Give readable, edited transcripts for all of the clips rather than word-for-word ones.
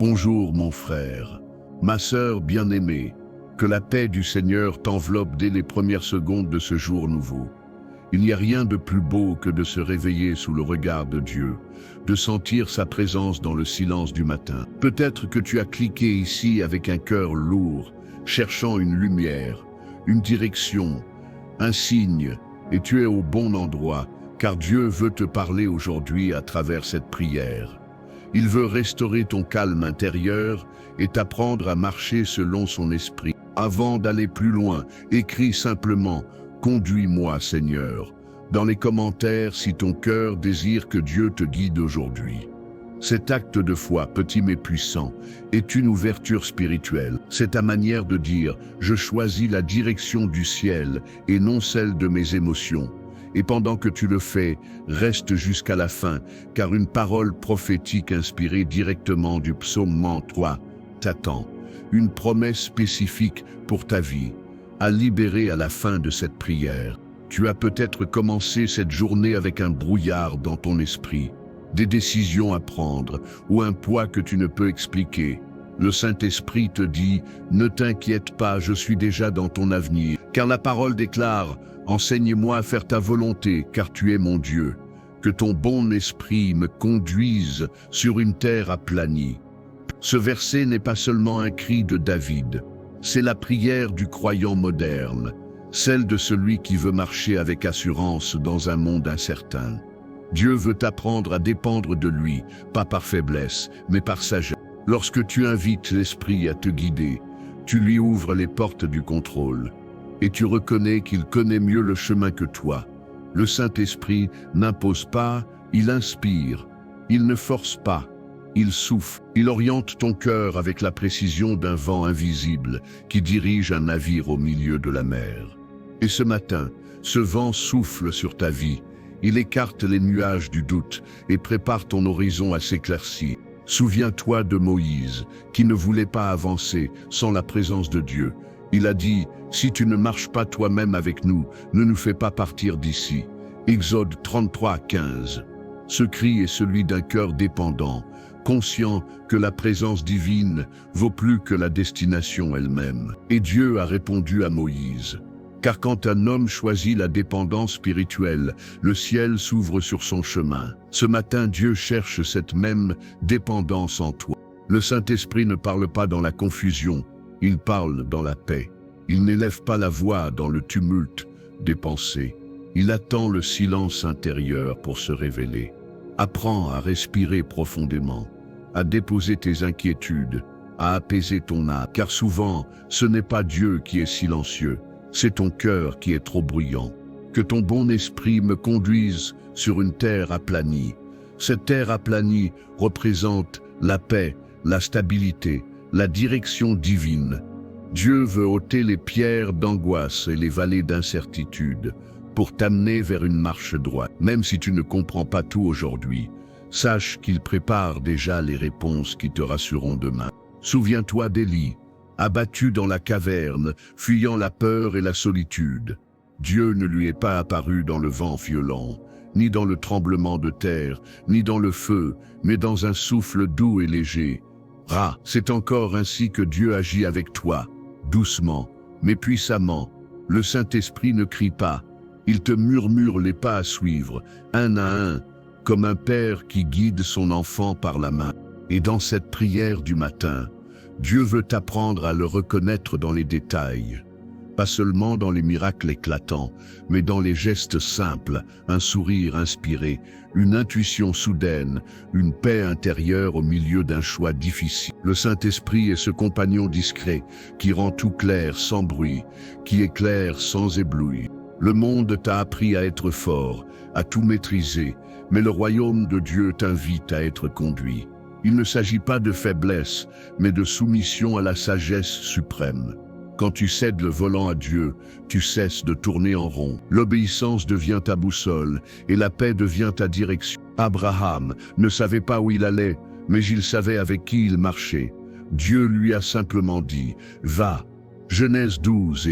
Bonjour mon frère, ma sœur bien-aimée, que la paix du Seigneur t'enveloppe dès les premières secondes de ce jour nouveau. Il n'y a rien de plus beau que de se réveiller sous le regard de Dieu, de sentir sa présence dans le silence du matin. Peut-être que tu as cliqué ici avec un cœur lourd, cherchant une lumière, une direction, un signe, et tu es au bon endroit, car Dieu veut te parler aujourd'hui à travers cette prière. Il veut restaurer ton calme intérieur et t'apprendre à marcher selon son esprit. Avant d'aller plus loin, écris simplement « Conduis-moi, Seigneur » dans les commentaires si ton cœur désire que Dieu te guide aujourd'hui. Cet acte de foi, petit mais puissant, est une ouverture spirituelle. C'est ta manière de dire « Je choisis la direction du ciel et non celle de mes émotions ». Et pendant que tu le fais, reste jusqu'à la fin, car une parole prophétique inspirée directement du psaume 3 t'attend. Une promesse spécifique pour ta vie, à libérer à la fin de cette prière. Tu as peut-être commencé cette journée avec un brouillard dans ton esprit, des décisions à prendre ou un poids que tu ne peux expliquer. Le Saint-Esprit te dit « Ne t'inquiète pas, je suis déjà dans ton avenir », car la parole déclare « Enseigne-moi à faire ta volonté, car tu es mon Dieu. Que ton bon esprit me conduise sur une terre aplanie. » Ce verset n'est pas seulement un cri de David, c'est la prière du croyant moderne, celle de celui qui veut marcher avec assurance dans un monde incertain. Dieu veut t'apprendre à dépendre de lui, pas par faiblesse, mais par sagesse. Lorsque tu invites l'Esprit à te guider, tu lui ouvres les portes du contrôle. Et tu reconnais qu'il connaît mieux le chemin que toi. Le Saint-Esprit n'impose pas, il inspire. Il ne force pas, il souffle. Il oriente ton cœur avec la précision d'un vent invisible qui dirige un navire au milieu de la mer. Et ce matin, ce vent souffle sur ta vie. Il écarte les nuages du doute et prépare ton horizon à s'éclaircir. Souviens-toi de Moïse, qui ne voulait pas avancer sans la présence de Dieu. Il a dit « Si tu ne marches pas toi-même avec nous, ne nous fais pas partir d'ici ». Exode 33, 15. Ce cri est celui d'un cœur dépendant, conscient que la présence divine vaut plus que la destination elle-même. Et Dieu a répondu à Moïse. Car quand un homme choisit la dépendance spirituelle, le ciel s'ouvre sur son chemin. Ce matin, Dieu cherche cette même dépendance en toi. Le Saint-Esprit ne parle pas dans la confusion, il parle dans la paix. Il n'élève pas la voix dans le tumulte des pensées. Il attend le silence intérieur pour se révéler. Apprends à respirer profondément, à déposer tes inquiétudes, à apaiser ton âme. Car souvent, ce n'est pas Dieu qui est silencieux, c'est ton cœur qui est trop bruyant. Que ton bon esprit me conduise sur une terre aplanie. Cette terre aplanie représente la paix, la stabilité, la direction divine. Dieu veut ôter les pierres d'angoisse et les vallées d'incertitude pour t'amener vers une marche droite. Même si tu ne comprends pas tout aujourd'hui, sache qu'il prépare déjà les réponses qui te rassureront demain. Souviens-toi d'Élie, abattu dans la caverne, fuyant la peur et la solitude. Dieu ne lui est pas apparu dans le vent violent, ni dans le tremblement de terre, ni dans le feu, mais dans un souffle doux et léger. C'est encore ainsi que Dieu agit avec toi, doucement, mais puissamment. Le Saint-Esprit ne crie pas, il te murmure les pas à suivre, un à un, comme un père qui guide son enfant par la main. Et dans cette prière du matin, Dieu veut t'apprendre à le reconnaître dans les détails. Pas seulement dans les miracles éclatants, mais dans les gestes simples, un sourire inspiré, une intuition soudaine, une paix intérieure au milieu d'un choix difficile. Le Saint-Esprit est ce compagnon discret qui rend tout clair sans bruit, qui éclaire sans éblouir. Le monde t'a appris à être fort, à tout maîtriser, mais le royaume de Dieu t'invite à être conduit. Il ne s'agit pas de faiblesse, mais de soumission à la sagesse suprême. Quand tu cèdes le volant à Dieu, tu cesses de tourner en rond. L'obéissance devient ta boussole et la paix devient ta direction. Abraham ne savait pas où il allait, mais il savait avec qui il marchait. Dieu lui a simplement dit « Va ». Genèse 12,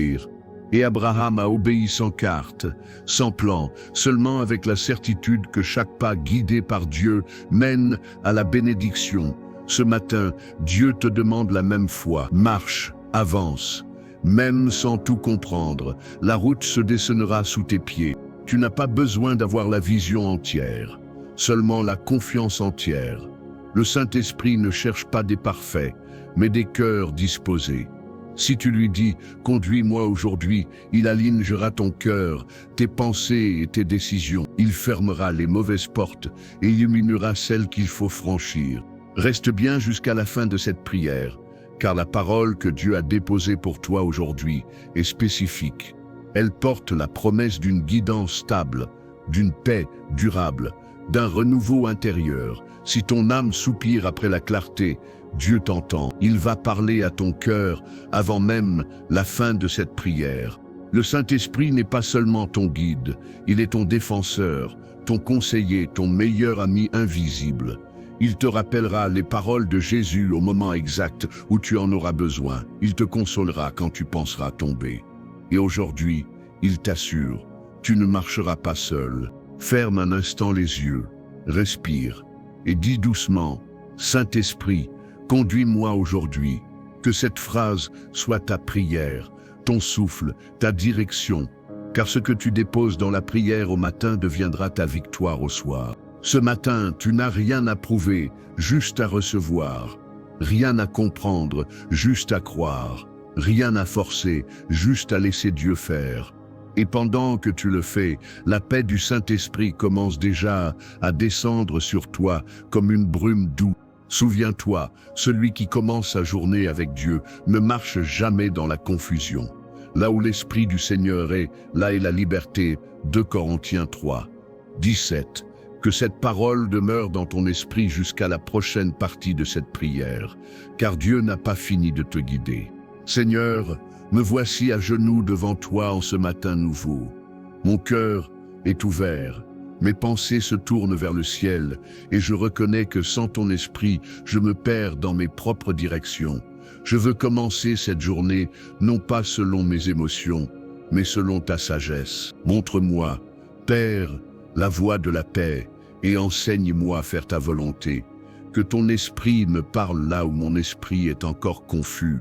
Et Abraham a obéi sans carte, sans plan, seulement avec la certitude que chaque pas guidé par Dieu mène à la bénédiction. Ce matin, Dieu te demande la même foi. Marche, avance. Même sans tout comprendre, la route se dessинera sous tes pieds. Tu n'as pas besoin d'avoir la vision entière, seulement la confiance entière. Le Saint-Esprit ne cherche pas des parfaits, mais des cœurs disposés. Si tu lui dis « Conduis-moi aujourd'hui », il alignera ton cœur, tes pensées et tes décisions. Il fermera les mauvaises portes et illuminera celles qu'il faut franchir. Reste bien jusqu'à la fin de cette prière, car la parole que Dieu a déposée pour toi aujourd'hui est spécifique. Elle porte la promesse d'une guidance stable, d'une paix durable, d'un renouveau intérieur. Si ton âme soupire après la clarté, Dieu t'entend. Il va parler à ton cœur avant même la fin de cette prière. Le Saint-Esprit n'est pas seulement ton guide, il est ton défenseur, ton conseiller, ton meilleur ami invisible. Il te rappellera les paroles de Jésus au moment exact où tu en auras besoin. Il te consolera quand tu penseras tomber. Et aujourd'hui, il t'assure, tu ne marcheras pas seul. Ferme un instant les yeux, respire et dis doucement, « Saint-Esprit, conduis-moi aujourd'hui ». Que cette phrase soit ta prière, ton souffle, ta direction, car ce que tu déposes dans la prière au matin deviendra ta victoire au soir. Ce matin, tu n'as rien à prouver, juste à recevoir. Rien à comprendre, juste à croire. Rien à forcer, juste à laisser Dieu faire. Et pendant que tu le fais, la paix du Saint-Esprit commence déjà à descendre sur toi comme une brume douce. Souviens-toi, celui qui commence sa journée avec Dieu ne marche jamais dans la confusion. Là où l'Esprit du Seigneur est, là est la liberté. 2 Corinthiens 3, 17. Que cette parole demeure dans ton esprit jusqu'à la prochaine partie de cette prière, car Dieu n'a pas fini de te guider. Seigneur, me voici à genoux devant toi en ce matin nouveau. Mon cœur est ouvert, mes pensées se tournent vers le ciel, et je reconnais que sans ton esprit, je me perds dans mes propres directions. Je veux commencer cette journée, non pas selon mes émotions, mais selon ta sagesse. Montre-moi, Père, la voie de la paix, et enseigne-moi à faire ta volonté. Que ton esprit me parle là où mon esprit est encore confus,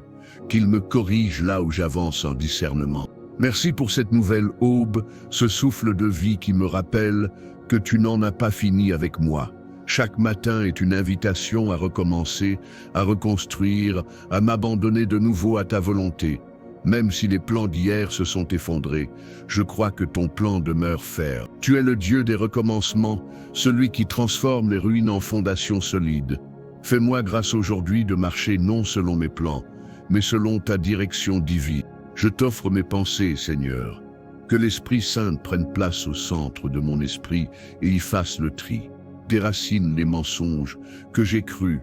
qu'il me corrige là où j'avance en discernement. Merci pour cette nouvelle aube, ce souffle de vie qui me rappelle que tu n'en as pas fini avec moi. Chaque matin est une invitation à recommencer, à reconstruire, à m'abandonner de nouveau à ta volonté. Même si les plans d'hier se sont effondrés, je crois que ton plan demeure ferme. Tu es le Dieu des recommencements, celui qui transforme les ruines en fondations solides. Fais-moi grâce aujourd'hui de marcher non selon mes plans, mais selon ta direction divine. Je t'offre mes pensées, Seigneur. Que l'Esprit Saint prenne place au centre de mon esprit et y fasse le tri. Déracine les mensonges que j'ai crus,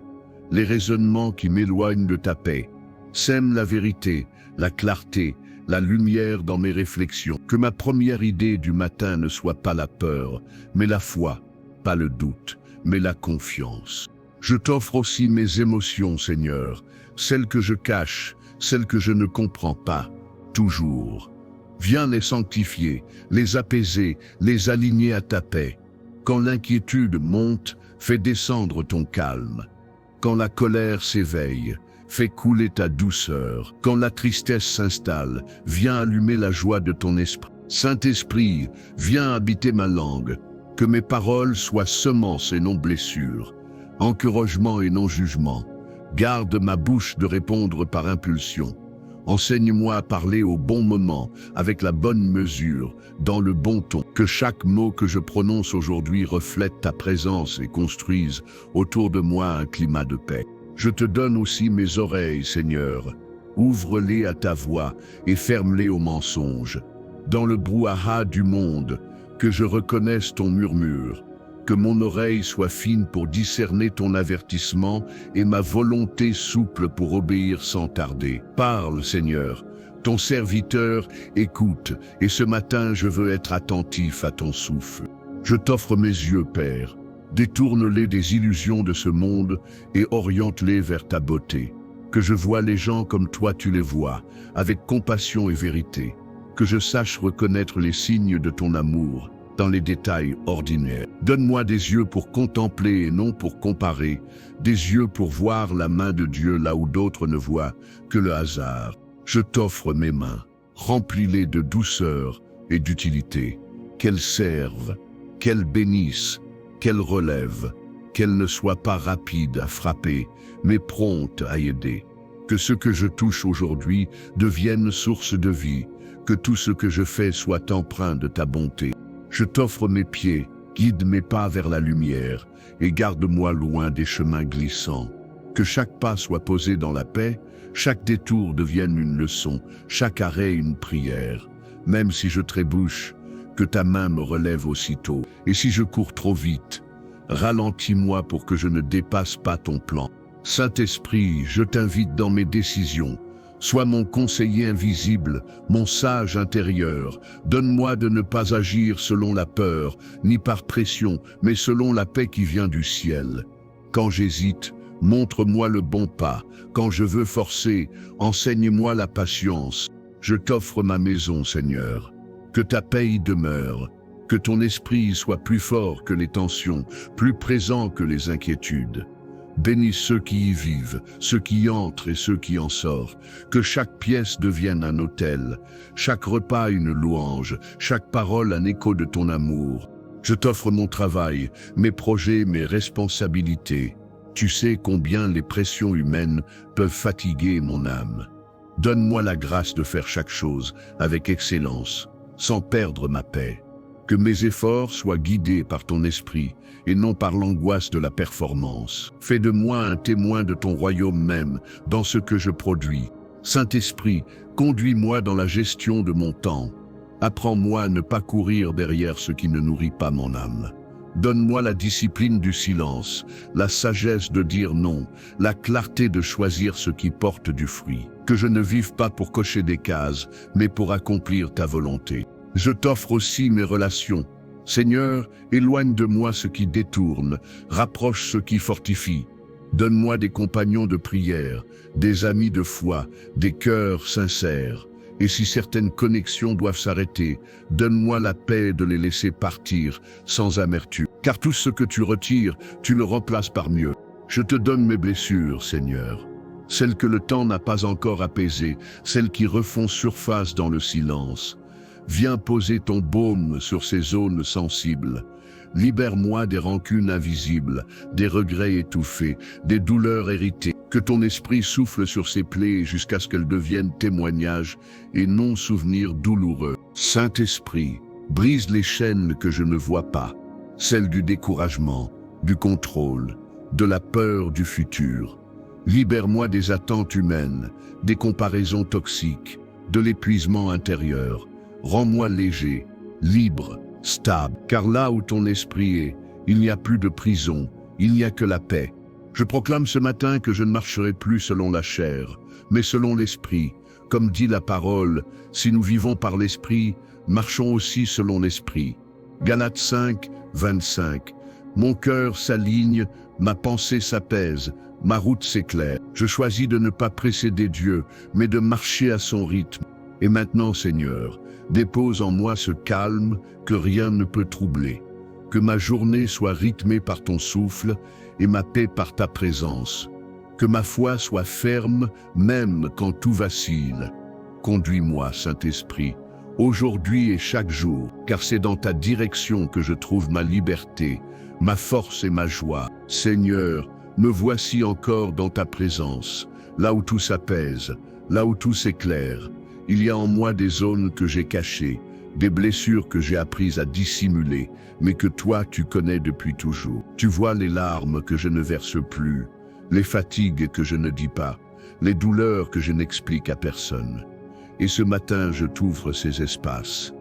les raisonnements qui m'éloignent de ta paix. Sème la vérité, la clarté, la lumière dans mes réflexions. Que ma première idée du matin ne soit pas la peur, mais la foi, pas le doute, mais la confiance. Je t'offre aussi mes émotions, Seigneur, celles que je cache, celles que je ne comprends pas, toujours. Viens les sanctifier, les apaiser, les aligner à ta paix. Quand l'inquiétude monte, fais descendre ton calme. Quand la colère s'éveille, fais couler ta douceur. Quand la tristesse s'installe, viens allumer la joie de ton esprit. Saint-Esprit, viens habiter ma langue. Que mes paroles soient semences et non blessures, encouragement et non jugement. Garde ma bouche de répondre par impulsion. Enseigne-moi à parler au bon moment, avec la bonne mesure, dans le bon ton. Que chaque mot que je prononce aujourd'hui reflète ta présence et construise autour de moi un climat de paix. Je te donne aussi mes oreilles, Seigneur. Ouvre-les à ta voix et ferme-les aux mensonges. Dans le brouhaha du monde, que je reconnaisse ton murmure. Que mon oreille soit fine pour discerner ton avertissement et ma volonté souple pour obéir sans tarder. Parle, Seigneur, ton serviteur écoute, et ce matin je veux être attentif à ton souffle. Je t'offre mes yeux, Père. Détourne-les des illusions de ce monde et oriente-les vers ta beauté. Que je voie les gens comme toi tu les vois, avec compassion et vérité. Que je sache reconnaître les signes de ton amour, dans les détails ordinaires. Donne-moi des yeux pour contempler et non pour comparer, des yeux pour voir la main de Dieu là où d'autres ne voient que le hasard. Je t'offre mes mains, remplis-les de douceur et d'utilité, qu'elles servent, qu'elles bénissent, qu'elles relèvent, qu'elles ne soient pas rapides à frapper, mais promptes à aider. Que ce que je touche aujourd'hui devienne source de vie, que tout ce que je fais soit empreint de ta bonté. Je t'offre mes pieds, guide mes pas vers la lumière et garde-moi loin des chemins glissants. Que chaque pas soit posé dans la paix, chaque détour devienne une leçon, chaque arrêt une prière. Même si je trébuche, que ta main me relève aussitôt. Et si je cours trop vite, ralentis-moi pour que je ne dépasse pas ton plan. Saint-Esprit, je t'invite dans mes décisions. Sois mon conseiller invisible, mon sage intérieur. Donne-moi de ne pas agir selon la peur, ni par pression, mais selon la paix qui vient du ciel. Quand j'hésite, montre-moi le bon pas. Quand je veux forcer, enseigne-moi la patience. Je t'offre ma maison, Seigneur. Que ta paix y demeure. Que ton esprit soit plus fort que les tensions, plus présent que les inquiétudes. Bénis ceux qui y vivent, ceux qui y entrent et ceux qui en sortent. Que chaque pièce devienne un autel, chaque repas une louange, chaque parole un écho de ton amour. Je t'offre mon travail, mes projets, mes responsabilités. Tu sais combien les pressions humaines peuvent fatiguer mon âme. Donne-moi la grâce de faire chaque chose avec excellence, sans perdre ma paix. Que mes efforts soient guidés par ton esprit et non par l'angoisse de la performance. Fais de moi un témoin de ton royaume même dans ce que je produis. Saint-Esprit, conduis-moi dans la gestion de mon temps. Apprends-moi à ne pas courir derrière ce qui ne nourrit pas mon âme. Donne-moi la discipline du silence, la sagesse de dire non, la clarté de choisir ce qui porte du fruit. Que je ne vive pas pour cocher des cases, mais pour accomplir ta volonté. Je t'offre aussi mes relations. Seigneur, éloigne de moi ce qui détourne, rapproche ce qui fortifie. Donne-moi des compagnons de prière, des amis de foi, des cœurs sincères. Et si certaines connexions doivent s'arrêter, donne-moi la paix de les laisser partir sans amertume. Car tout ce que tu retires, tu le remplaces par mieux. Je te donne mes blessures, Seigneur. Celles que le temps n'a pas encore apaisées, celles qui refont surface dans le silence. Viens poser ton baume sur ces zones sensibles. Libère-moi des rancunes invisibles, des regrets étouffés, des douleurs héritées. Que ton esprit souffle sur ces plaies jusqu'à ce qu'elles deviennent témoignages et non souvenirs douloureux. Saint-Esprit, brise les chaînes que je ne vois pas, celles du découragement, du contrôle, de la peur du futur. Libère-moi des attentes humaines, des comparaisons toxiques, de l'épuisement intérieur. Rends-moi léger, libre, stable, car là où ton esprit est, il n'y a plus de prison, il n'y a que la paix. Je proclame ce matin que je ne marcherai plus selon la chair, mais selon l'esprit. Comme dit la parole, si nous vivons par l'esprit, marchons aussi selon l'esprit. Galates 5, 25. Mon cœur s'aligne, ma pensée s'apaise, ma route s'éclaire. Je choisis de ne pas précéder Dieu, mais de marcher à son rythme. Et maintenant, Seigneur, dépose en moi ce calme que rien ne peut troubler. Que ma journée soit rythmée par ton souffle et ma paix par ta présence. Que ma foi soit ferme même quand tout vacille. Conduis-moi, Saint-Esprit, aujourd'hui et chaque jour, car c'est dans ta direction que je trouve ma liberté, ma force et ma joie. Seigneur, me voici encore dans ta présence, là où tout s'apaise, là où tout s'éclaire. Il y a en moi des zones que j'ai cachées, des blessures que j'ai apprises à dissimuler, mais que toi tu connais depuis toujours. Tu vois les larmes que je ne verse plus, les fatigues que je ne dis pas, les douleurs que je n'explique à personne. Et ce matin je t'ouvre ces espaces.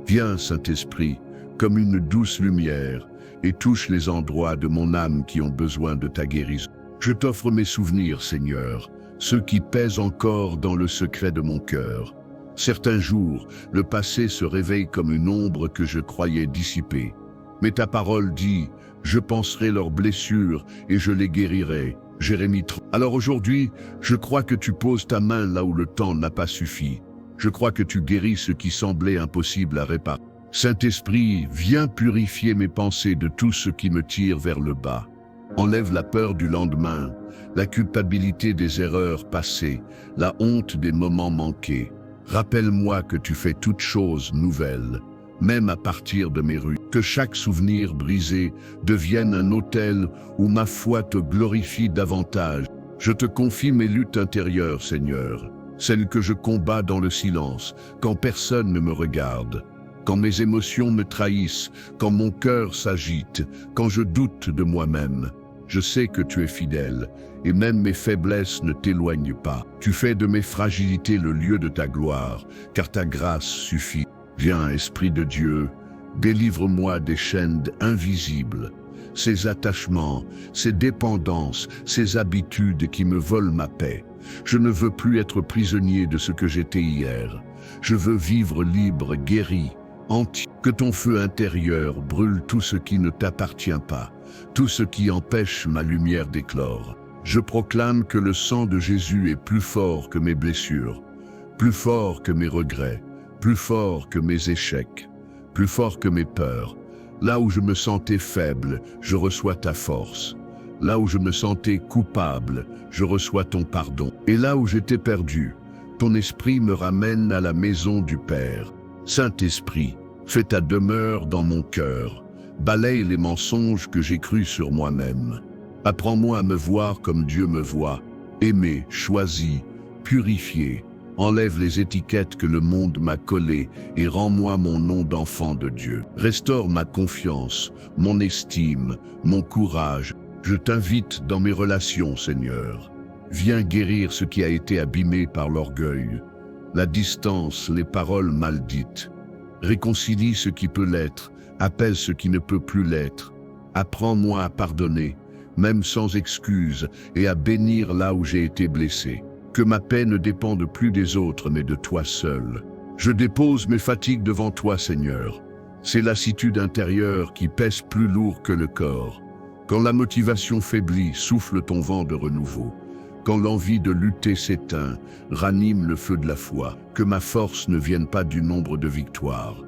Viens, Saint-Esprit, comme une douce lumière, et touche les endroits de mon âme qui ont besoin de ta guérison. Je t'offre mes souvenirs, Seigneur, ceux qui pèsent encore dans le secret de mon cœur. Certains jours, le passé se réveille comme une ombre que je croyais dissipée. Mais ta parole dit, je penserai leurs blessures et je les guérirai. Jérémie 30. Alors aujourd'hui, je crois que tu poses ta main là où le temps n'a pas suffi. Je crois que tu guéris ce qui semblait impossible à réparer. Saint-Esprit, viens purifier mes pensées de tout ce qui me tire vers le bas. Enlève la peur du lendemain, la culpabilité des erreurs passées, la honte des moments manqués. Rappelle-moi que tu fais toutes choses nouvelles, même à partir de mes rues. Que chaque souvenir brisé devienne un autel où ma foi te glorifie davantage. Je te confie mes luttes intérieures, Seigneur, celles que je combats dans le silence, quand personne ne me regarde. Quand mes émotions me trahissent, quand mon cœur s'agite, quand je doute de moi-même. Je sais que tu es fidèle, et même mes faiblesses ne t'éloignent pas. Tu fais de mes fragilités le lieu de ta gloire, car ta grâce suffit. Viens, Esprit de Dieu, délivre-moi des chaînes invisibles, ces attachements, ces dépendances, ces habitudes qui me volent ma paix. Je ne veux plus être prisonnier de ce que j'étais hier. Je veux vivre libre, guéri, entier. Que ton feu intérieur brûle tout ce qui ne t'appartient pas, tout ce qui empêche ma lumière d'éclore. Je proclame que le sang de Jésus est plus fort que mes blessures, plus fort que mes regrets, plus fort que mes échecs, plus fort que mes peurs. Là où je me sentais faible, je reçois ta force. Là où je me sentais coupable, je reçois ton pardon. Et là où j'étais perdu, ton esprit me ramène à la maison du Père. Saint-Esprit, fais ta demeure dans mon cœur. Balaye les mensonges que j'ai crus sur moi-même. Apprends-moi à me voir comme Dieu me voit, aimé, choisi, purifié. Enlève les étiquettes que le monde m'a collées et rends-moi mon nom d'enfant de Dieu. Restaure ma confiance, mon estime, mon courage. Je t'invite dans mes relations, Seigneur. Viens guérir ce qui a été abîmé par l'orgueil, la distance, les paroles mal dites. Réconcilie ce qui peut l'être, appelle ce qui ne peut plus l'être. Apprends-moi à pardonner, même sans excuse, et à bénir là où j'ai été blessé. Que ma paix ne dépende plus des autres, mais de toi seul. Je dépose mes fatigues devant toi, Seigneur. C'est lassitude intérieure qui pèse plus lourd que le corps. Quand la motivation faiblit, souffle ton vent de renouveau. Quand l'envie de lutter s'éteint, ranime le feu de la foi. Que ma force ne vienne pas du nombre de victoires,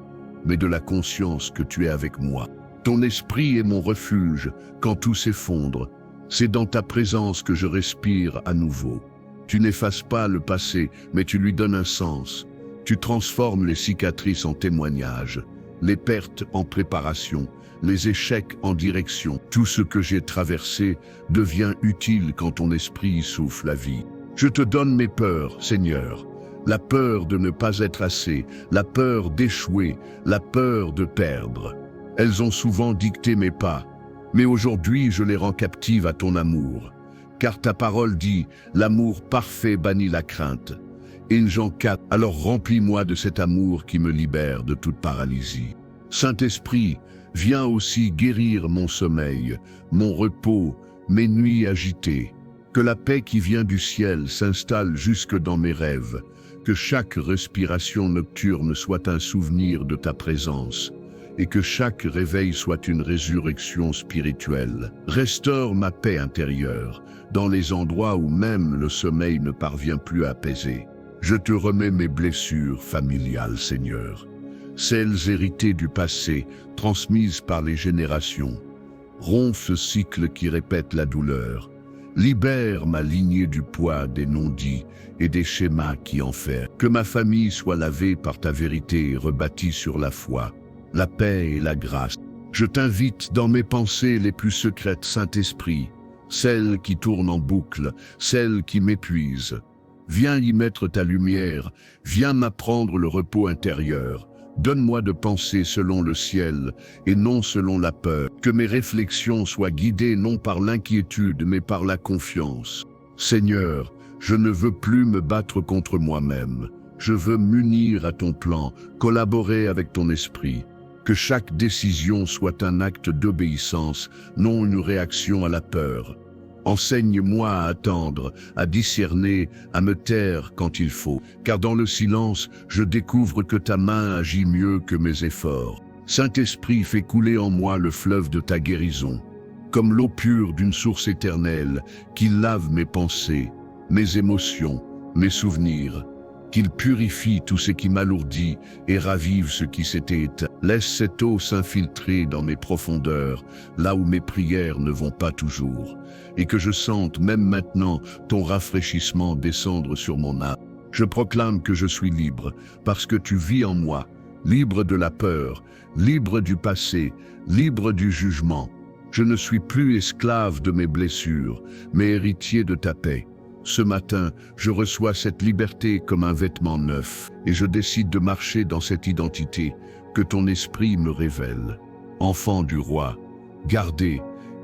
mais de la conscience que tu es avec moi. Ton esprit est mon refuge quand tout s'effondre. C'est dans ta présence que je respire à nouveau. Tu n'effaces pas le passé, mais tu lui donnes un sens. Tu transformes les cicatrices en témoignages, les pertes en préparation, les échecs en direction. Tout ce que j'ai traversé devient utile quand ton esprit y souffle la vie. Je te donne mes peurs, Seigneur. La peur de ne pas être assez, la peur d'échouer, la peur de perdre. Elles ont souvent dicté mes pas, mais aujourd'hui je les rends captives à ton amour. Car ta parole dit, l'amour parfait bannit la crainte. Et Jean 4, alors remplis-moi de cet amour qui me libère de toute paralysie. Saint-Esprit, viens aussi guérir mon sommeil, mon repos, mes nuits agitées. Que la paix qui vient du ciel s'installe jusque dans mes rêves. Que chaque respiration nocturne soit un souvenir de ta présence. Et que chaque réveil soit une résurrection spirituelle. Restaure ma paix intérieure, dans les endroits où même le sommeil ne parvient plus à apaiser. Je te remets mes blessures familiales, Seigneur, celles héritées du passé, transmises par les générations. Romps ce cycle qui répète la douleur. Libère ma lignée du poids des non-dits et des schémas qui enferment. Que ma famille soit lavée par ta vérité et rebâtie sur la foi, la paix et la grâce. Je t'invite dans mes pensées les plus secrètes, Saint-Esprit, celles qui tournent en boucle, celles qui m'épuisent. Viens y mettre ta lumière, viens m'apprendre le repos intérieur. Donne-moi de penser selon le ciel et non selon la peur. Que mes réflexions soient guidées non par l'inquiétude mais par la confiance. Seigneur, je ne veux plus me battre contre moi-même. Je veux m'unir à ton plan, collaborer avec ton esprit. Que chaque décision soit un acte d'obéissance, non une réaction à la peur. Enseigne-moi à attendre, à discerner, à me taire quand il faut, car dans le silence, je découvre que ta main agit mieux que mes efforts. Saint-Esprit, fais couler en moi le fleuve de ta guérison, comme l'eau pure d'une source éternelle qui lave mes pensées, mes émotions, mes souvenirs. qu'il purifie tout ce qui m'alourdit et ravive ce qui s'était éteint. Laisse cette eau s'infiltrer dans mes profondeurs, là où mes prières ne vont pas toujours, et que je sente même maintenant ton rafraîchissement descendre sur mon âme. Je proclame que je suis libre, parce que tu vis en moi, libre de la peur, libre du passé, libre du jugement. Je ne suis plus esclave de mes blessures, mais héritier de ta paix. Ce matin, je reçois cette liberté comme un vêtement neuf, et je décide de marcher dans cette identité que ton esprit me révèle. Enfant du roi, gardé,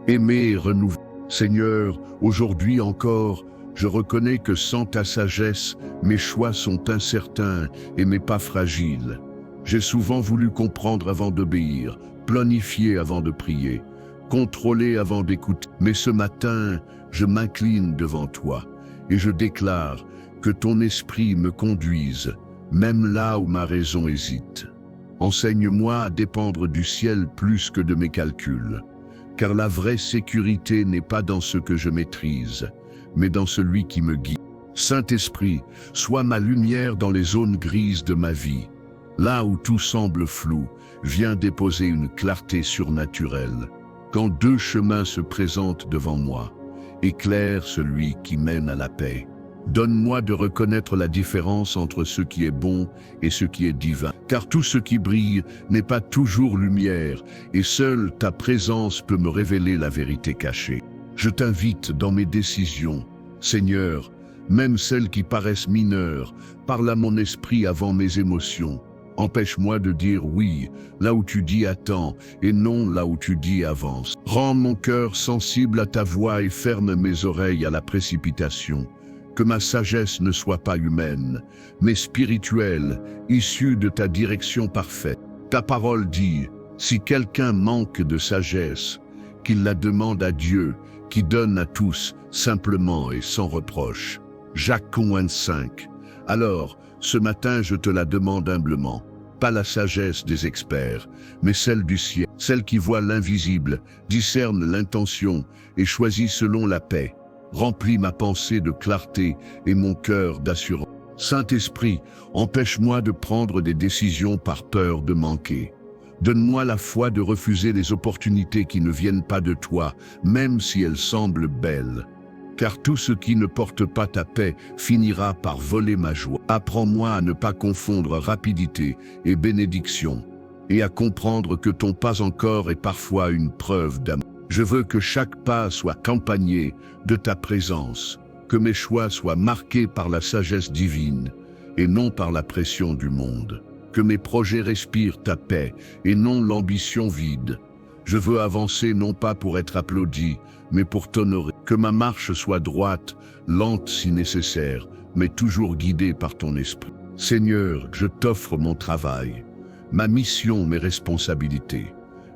aimé et renouvelé. Seigneur, aujourd'hui encore, je reconnais que sans ta sagesse, mes choix sont incertains et mes pas fragiles. J'ai souvent voulu comprendre avant d'obéir, planifier avant de prier, contrôler avant d'écouter. Mais ce matin, je m'incline devant toi et je déclare que ton esprit me conduise, même là où ma raison hésite. Enseigne-moi à dépendre du ciel plus que de mes calculs, car la vraie sécurité n'est pas dans ce que je maîtrise, mais dans celui qui me guide. Saint-Esprit, sois ma lumière dans les zones grises de ma vie. Là où tout semble flou, viens déposer une clarté surnaturelle. Quand deux chemins se présentent devant moi, éclaire celui qui mène à la paix. Donne-moi de reconnaître la différence entre ce qui est bon et ce qui est divin. Car tout ce qui brille n'est pas toujours lumière, et seule ta présence peut me révéler la vérité cachée. Je t'invite dans mes décisions, Seigneur, même celles qui paraissent mineures, parle à mon esprit avant mes émotions. Empêche-moi de dire oui, là où tu dis attends, et non là où tu dis avance. Rends mon cœur sensible à ta voix et ferme mes oreilles à la précipitation. Que ma sagesse ne soit pas humaine, mais spirituelle, issue de ta direction parfaite. Ta parole dit, si quelqu'un manque de sagesse, qu'il la demande à Dieu, qui donne à tous, simplement et sans reproche. Jacques 1:5. Alors, ce matin, je te la demande humblement, pas la sagesse des experts, mais celle du ciel, celle qui voit l'invisible, discerne l'intention et choisit selon la paix. Remplis ma pensée de clarté et mon cœur d'assurance. Saint-Esprit, empêche-moi de prendre des décisions par peur de manquer. Donne-moi la foi de refuser les opportunités qui ne viennent pas de toi, même si elles semblent belles. Car tout ce qui ne porte pas ta paix finira par voler ma joie. Apprends-moi à ne pas confondre rapidité et bénédiction, et à comprendre que ton pas encore est parfois une preuve d'amour. Je veux que chaque pas soit accompagné de ta présence, que mes choix soient marqués par la sagesse divine, et non par la pression du monde. Que mes projets respirent ta paix, et non l'ambition vide. Je veux avancer non pas pour être applaudi, mais pour t'honorer. Que ma marche soit droite, lente si nécessaire, mais toujours guidée par ton esprit. Seigneur, je t'offre mon travail, ma mission, mes responsabilités.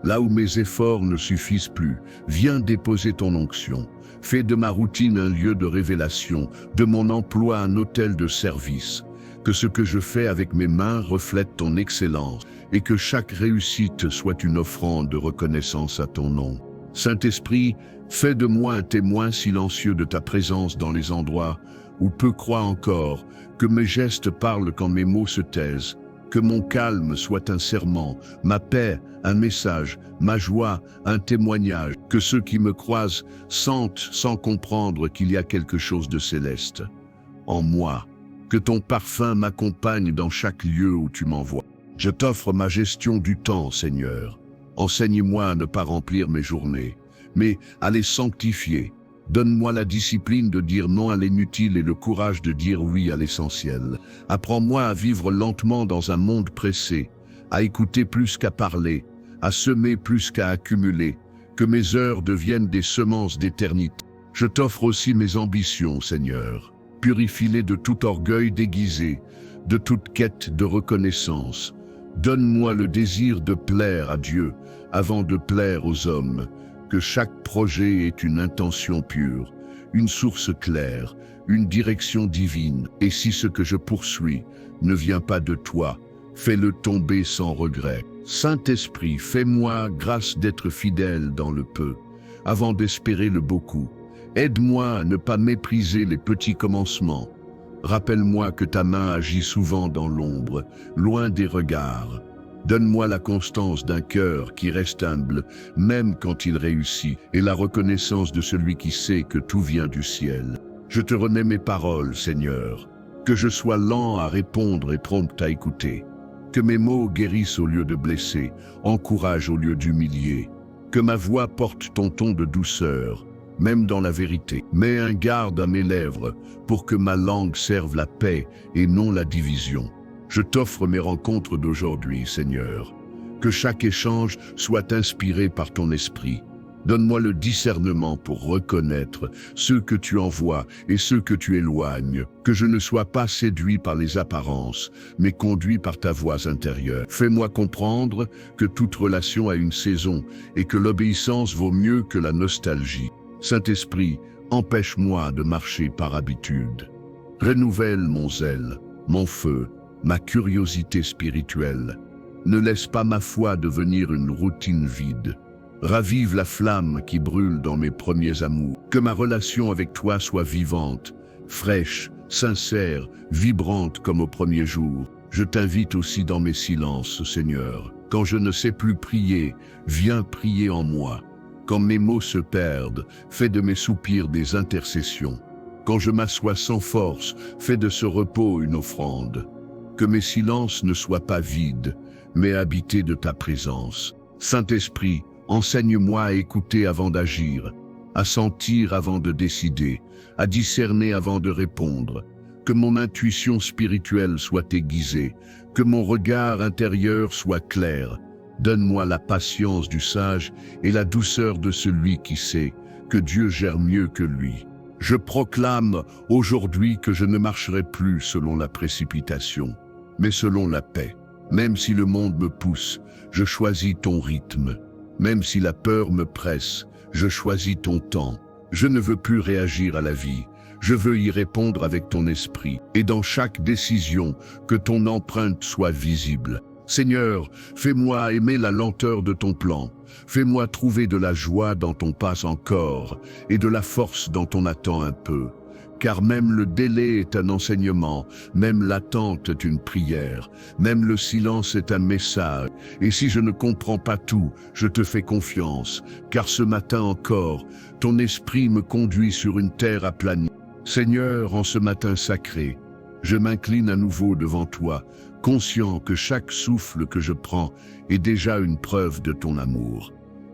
Là où mes efforts ne suffisent plus, viens déposer ton onction. Fais de ma routine un lieu de révélation, de mon emploi un autel de service. Que ce que je fais avec mes mains reflète ton excellence, et que chaque réussite soit une offrande de reconnaissance à ton nom. Saint-Esprit, fais de moi un témoin silencieux de ta présence dans les endroits où peu croient encore, que mes gestes parlent quand mes mots se taisent, que mon calme soit un serment, ma paix un message, ma joie un témoignage, que ceux qui me croisent sentent sans comprendre qu'il y a quelque chose de céleste en moi, que ton parfum m'accompagne dans chaque lieu où tu m'envoies. Je t'offre ma gestion du temps, Seigneur. Enseigne-moi à ne pas remplir mes journées, mais à les sanctifier. Donne-moi la discipline de dire non à l'inutile et le courage de dire oui à l'essentiel. Apprends-moi à vivre lentement dans un monde pressé, à écouter plus qu'à parler, à semer plus qu'à accumuler, que mes heures deviennent des semences d'éternité. Je t'offre aussi mes ambitions, Seigneur. Purifie-les de tout orgueil déguisé, de toute quête de reconnaissance. Donne-moi le désir de plaire à Dieu avant de plaire aux hommes. Que chaque projet ait une intention pure, une source claire, une direction divine. Et si ce que je poursuis ne vient pas de toi, fais-le tomber sans regret. Saint-Esprit, fais-moi grâce d'être fidèle dans le peu, avant d'espérer le beaucoup. Aide-moi à ne pas mépriser les petits commencements, Rappelle-moi que ta main agit souvent dans l'ombre, loin des regards. Donne-moi la constance d'un cœur qui reste humble, même quand il réussit, et la reconnaissance de celui qui sait que tout vient du ciel. Je te remets mes paroles, Seigneur. Que je sois lent à répondre et prompt à écouter. Que mes mots guérissent au lieu de blesser, encouragent au lieu d'humilier. Que ma voix porte ton ton de douceur, même dans la vérité. Mets un garde à mes lèvres pour que ma langue serve la paix et non la division. Je t'offre mes rencontres d'aujourd'hui, Seigneur. Que chaque échange soit inspiré par ton esprit. Donne-moi le discernement pour reconnaître ceux que tu envoies et ceux que tu éloignes. Que je ne sois pas séduit par les apparences, mais conduit par ta voix intérieure. Fais-moi comprendre que toute relation a une saison et que l'obéissance vaut mieux que la nostalgie. Saint-Esprit, empêche-moi de marcher par habitude. Renouvelle mon zèle, mon feu, ma curiosité spirituelle. Ne laisse pas ma foi devenir une routine vide. Ravive la flamme qui brûle dans mes premiers amours. Que ma relation avec toi soit vivante, fraîche, sincère, vibrante comme au premier jour. Je t'invite aussi dans mes silences, Seigneur. Quand je ne sais plus prier, viens prier en moi. Quand mes mots se perdent, fais de mes soupirs des intercessions. Quand je m'assois sans force, fais de ce repos une offrande. Que mes silences ne soient pas vides, mais habités de ta présence. Saint-Esprit, enseigne-moi à écouter avant d'agir, à sentir avant de décider, à discerner avant de répondre. Que mon intuition spirituelle soit aiguisée, que mon regard intérieur soit clair. Donne-moi la patience du sage et la douceur de celui qui sait que Dieu gère mieux que lui. Je proclame aujourd'hui que je ne marcherai plus selon la précipitation, mais selon la paix. Même si le monde me pousse, je choisis ton rythme. Même si la peur me presse, je choisis ton temps. Je ne veux plus réagir à la vie. Je veux y répondre avec ton esprit. Et dans chaque décision, que ton empreinte soit visible. Seigneur, fais-moi aimer la lenteur de ton plan. Fais-moi trouver de la joie dans ton pas encore et de la force dans ton attend un peu. Car même le délai est un enseignement, même l'attente est une prière, même le silence est un message. Et si je ne comprends pas tout, je te fais confiance, car ce matin encore, ton esprit me conduit sur une terre aplanie. Seigneur, en ce matin sacré, je m'incline à nouveau devant toi, conscient que chaque souffle que je prends est déjà une preuve de ton amour.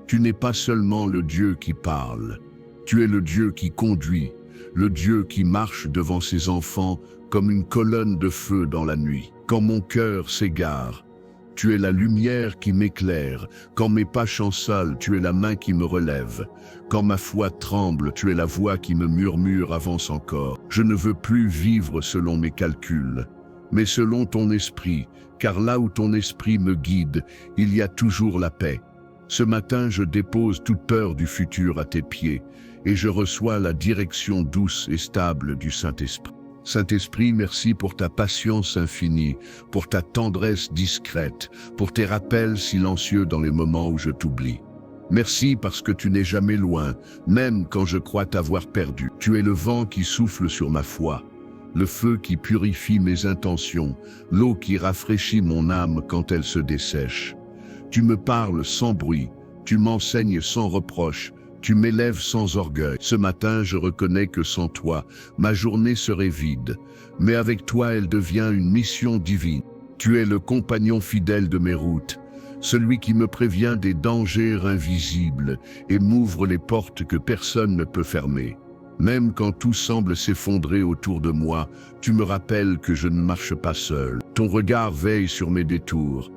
Tu n'es pas seulement le Dieu qui parle, tu es le Dieu qui conduit, le Dieu qui marche devant ses enfants comme une colonne de feu dans la nuit. Quand mon cœur s'égare, tu es la lumière qui m'éclaire. Quand mes pas chancelent, tu es la main qui me relève. Quand ma foi tremble, tu es la voix qui me murmure, avance encore. Je ne veux plus vivre selon mes calculs, mais selon ton esprit, car là où ton esprit me guide, il y a toujours la paix. Ce matin, je dépose toute peur du futur à tes pieds, et je reçois la direction douce et stable du Saint-Esprit. Saint-Esprit, merci pour ta patience infinie, pour ta tendresse discrète, pour tes rappels silencieux dans les moments où je t'oublie. Merci parce que tu n'es jamais loin, même quand je crois t'avoir perdu. Tu es le vent qui souffle sur ma foi, le feu qui purifie mes intentions, l'eau qui rafraîchit mon âme quand elle se dessèche. Tu me parles sans bruit, tu m'enseignes sans reproche, tu m'élèves sans orgueil. Ce matin, je reconnais que sans toi, ma journée serait vide, mais avec toi, elle devient une mission divine. Tu es le compagnon fidèle de mes routes, celui qui me prévient des dangers invisibles et m'ouvre les portes que personne ne peut fermer. Même quand tout semble s'effondrer autour de moi, tu me rappelles que je ne marche pas seul. Ton regard veille sur mes détours,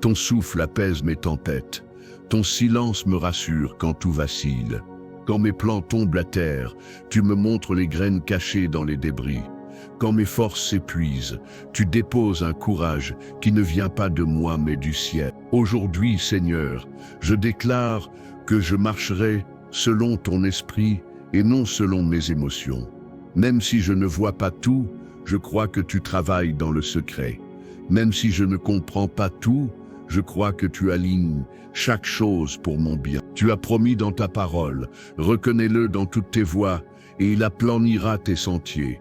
ton souffle apaise mes tempêtes. Ton silence me rassure quand tout vacille. Quand mes plans tombent à terre, tu me montres les graines cachées dans les débris. Quand mes forces s'épuisent, tu déposes un courage qui ne vient pas de moi mais du ciel. Aujourd'hui, Seigneur, je déclare que je marcherai selon ton esprit et non selon mes émotions. Même si je ne vois pas tout, je crois que tu travailles dans le secret. Même si je ne comprends pas tout, je crois que tu alignes chaque chose pour mon bien. Tu as promis dans ta parole, reconnais-le dans toutes tes voies, et il aplanira tes sentiers.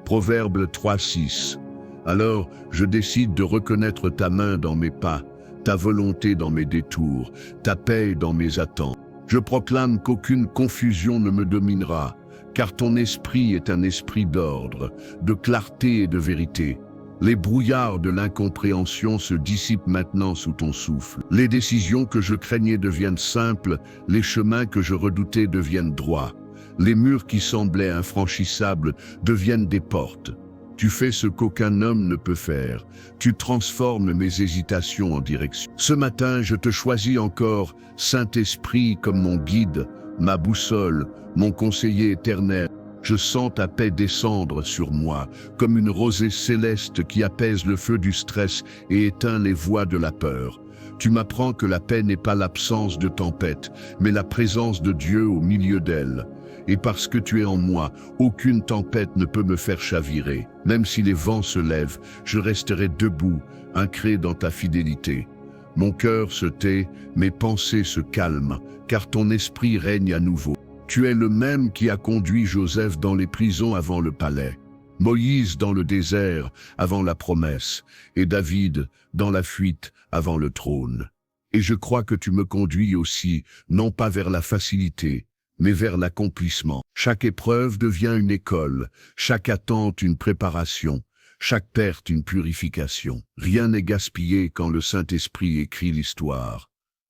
Proverbe 3:6. Alors, je décide de reconnaître ta main dans mes pas, ta volonté dans mes détours, ta paix dans mes attentes. Je proclame qu'aucune confusion ne me dominera, car ton esprit est un esprit d'ordre, de clarté et de vérité. Les brouillards de l'incompréhension se dissipent maintenant sous ton souffle. Les décisions que je craignais deviennent simples, les chemins que je redoutais deviennent droits. Les murs qui semblaient infranchissables deviennent des portes. Tu fais ce qu'aucun homme ne peut faire. Tu transformes mes hésitations en direction. Ce matin, je te choisis encore, Saint-Esprit, comme mon guide, ma boussole, mon conseiller éternel. Je sens ta paix descendre sur moi, comme une rosée céleste qui apaise le feu du stress et éteint les voix de la peur. Tu m'apprends que la paix n'est pas l'absence de tempête, mais la présence de Dieu au milieu d'elle. Et parce que tu es en moi, aucune tempête ne peut me faire chavirer. Même si les vents se lèvent, je resterai debout, ancré dans ta fidélité. Mon cœur se tait, mes pensées se calment, car ton esprit règne à nouveau. Tu es le même qui a conduit Joseph dans les prisons avant le palais, Moïse dans le désert avant la promesse, et David dans la fuite avant le trône. Et je crois que tu me conduis aussi, non pas vers la facilité, mais vers l'accomplissement. Chaque épreuve devient une école, chaque attente une préparation, chaque perte une purification. Rien n'est gaspillé quand le Saint-Esprit écrit l'histoire.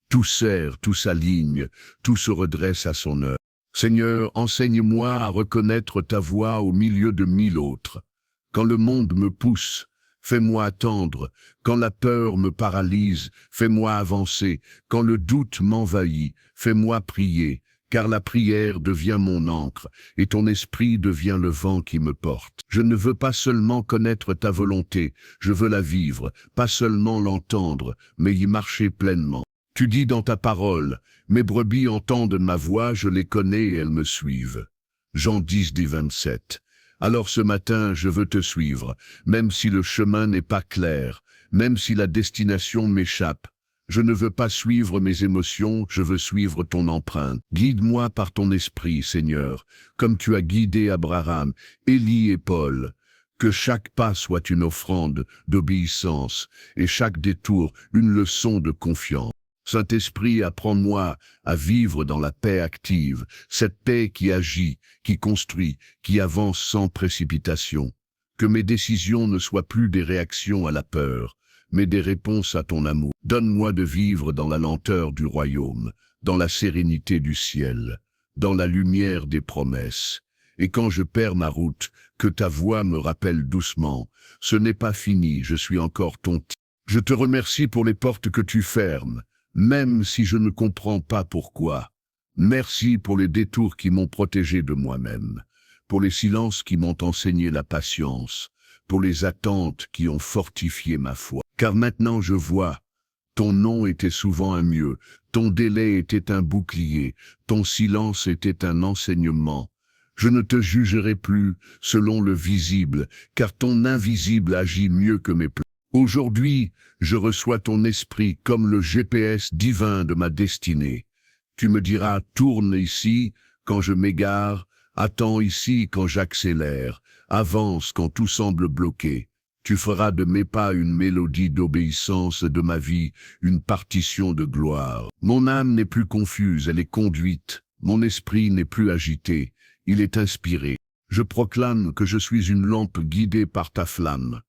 Tout sert, tout s'aligne, tout se redresse à son heure. Seigneur, enseigne-moi à reconnaître ta voix au milieu de 1000 autres. Quand le monde me pousse, fais-moi attendre. Quand la peur me paralyse, fais-moi avancer. Quand le doute m'envahit, fais-moi prier. Car la prière devient mon ancre, et ton esprit devient le vent qui me porte. Je ne veux pas seulement connaître ta volonté, je veux la vivre, pas seulement l'entendre, mais y marcher pleinement. Tu dis dans ta parole, mes brebis entendent ma voix, je les connais et elles me suivent. Jean 10:27. Alors ce matin, je veux te suivre, même si le chemin n'est pas clair, même si la destination m'échappe. Je ne veux pas suivre mes émotions, je veux suivre ton empreinte. Guide-moi par ton esprit, Seigneur, comme tu as guidé Abraham, Élie et Paul. Que chaque pas soit une offrande d'obéissance et chaque détour une leçon de confiance. Saint-Esprit, apprends-moi à vivre dans la paix active, cette paix qui agit, qui construit, qui avance sans précipitation. Que mes décisions ne soient plus des réactions à la peur, mais des réponses à ton amour. Donne-moi de vivre dans la lenteur du royaume, dans la sérénité du ciel, dans la lumière des promesses. Et quand je perds ma route, que ta voix me rappelle doucement, ce n'est pas fini, je suis encore ton type. Je te remercie pour les portes que tu fermes, même si je ne comprends pas pourquoi. Merci pour les détours qui m'ont protégé de moi-même, pour les silences qui m'ont enseigné la patience, pour les attentes qui ont fortifié ma foi. Car maintenant je vois, ton nom était souvent un mieux, ton délai était un bouclier, ton silence était un enseignement. Je ne te jugerai plus selon le visible, car ton invisible agit mieux que mes plans. Aujourd'hui, je reçois ton esprit comme le GPS divin de ma destinée. Tu me diras, tourne ici quand je m'égare, attends ici quand j'accélère, avance quand tout semble bloqué. Tu feras de mes pas une mélodie d'obéissance et de ma vie une partition de gloire. Mon âme n'est plus confuse, elle est conduite. Mon esprit n'est plus agité, il est inspiré. Je proclame que je suis une lampe guidée par ta flamme,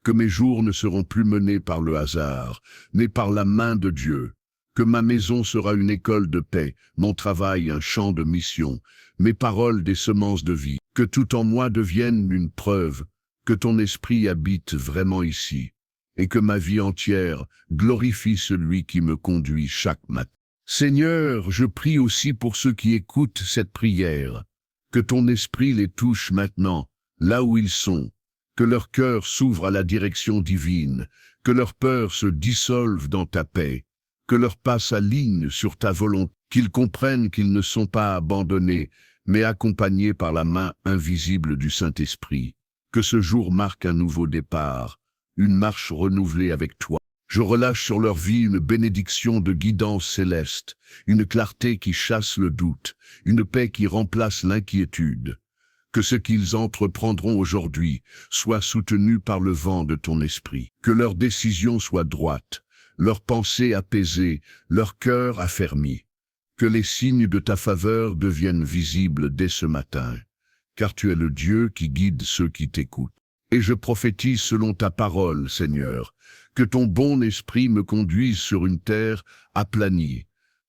que mes jours ne seront plus menés par le hasard, mais par la main de Dieu, que ma maison sera une école de paix, mon travail un champ de mission, mes paroles des semences de vie, que tout en moi devienne une preuve, que ton esprit habite vraiment ici, et que ma vie entière glorifie celui qui me conduit chaque matin. Seigneur, je prie aussi pour ceux qui écoutent cette prière, que ton esprit les touche maintenant, là où ils sont, que leur cœur s'ouvre à la direction divine, que leurs peurs se dissolvent dans ta paix, que leurs pas s'alignent sur ta volonté, qu'ils comprennent qu'ils ne sont pas abandonnés, mais accompagnés par la main invisible du Saint-Esprit. Que ce jour marque un nouveau départ, une marche renouvelée avec toi. Je relâche sur leur vie une bénédiction de guidance céleste, une clarté qui chasse le doute, une paix qui remplace l'inquiétude. Que ce qu'ils entreprendront aujourd'hui soit soutenu par le vent de ton esprit. Que leurs décisions soient droites, leurs pensées apaisées, leur cœur affermi. Que les signes de ta faveur deviennent visibles dès ce matin, car tu es le Dieu qui guide ceux qui t'écoutent. Et je prophétise selon ta parole, Seigneur, que ton bon esprit me conduise sur une terre aplanie.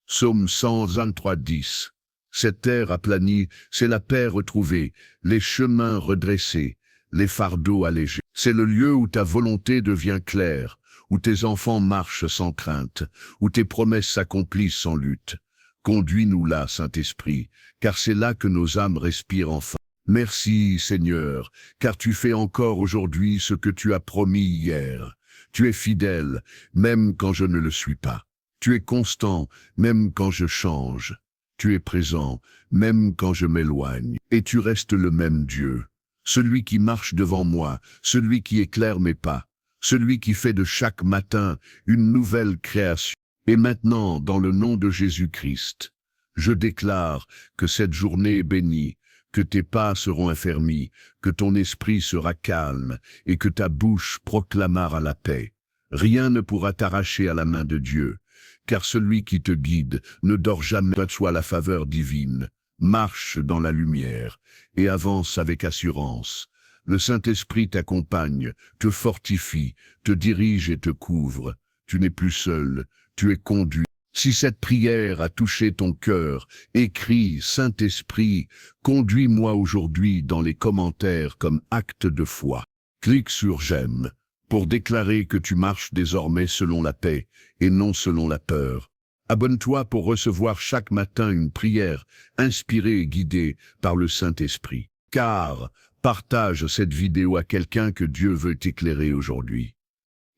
Psaume 123, 10. Cette terre aplanie, c'est la paix retrouvée, les chemins redressés, les fardeaux allégés. C'est le lieu où ta volonté devient claire, où tes enfants marchent sans crainte, où tes promesses s'accomplissent sans lutte. Conduis-nous là, Saint-Esprit, car c'est là que nos âmes respirent enfin. Merci, Seigneur, car tu fais encore aujourd'hui ce que tu as promis hier. Tu es fidèle, même quand je ne le suis pas. Tu es constant, même quand je change. Tu es présent, même quand je m'éloigne. Et tu restes le même Dieu, celui qui marche devant moi, celui qui éclaire mes pas, celui qui fait de chaque matin une nouvelle création. Et maintenant, dans le nom de Jésus-Christ, je déclare que cette journée est bénie, que tes pas seront affermis, que ton esprit sera calme et que ta bouche proclamera la paix. Rien ne pourra t'arracher à la main de Dieu, car celui qui te guide ne dort jamais. Sois la faveur divine, marche dans la lumière et avance avec assurance. Le Saint-Esprit t'accompagne, te fortifie, te dirige et te couvre. Tu n'es plus seul, tu es conduit. Si cette prière a touché ton cœur, écris, Saint-Esprit, conduis-moi aujourd'hui dans les commentaires comme acte de foi. Clique sur j'aime pour déclarer que tu marches désormais selon la paix et non selon la peur. Abonne-toi pour recevoir chaque matin une prière inspirée et guidée par le Saint-Esprit. Car partage cette vidéo à quelqu'un que Dieu veut éclairer aujourd'hui.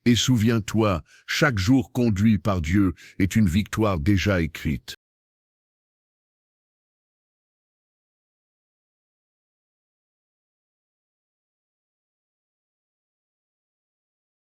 Et souviens-toi, chaque jour conduit par Dieu est une victoire déjà écrite.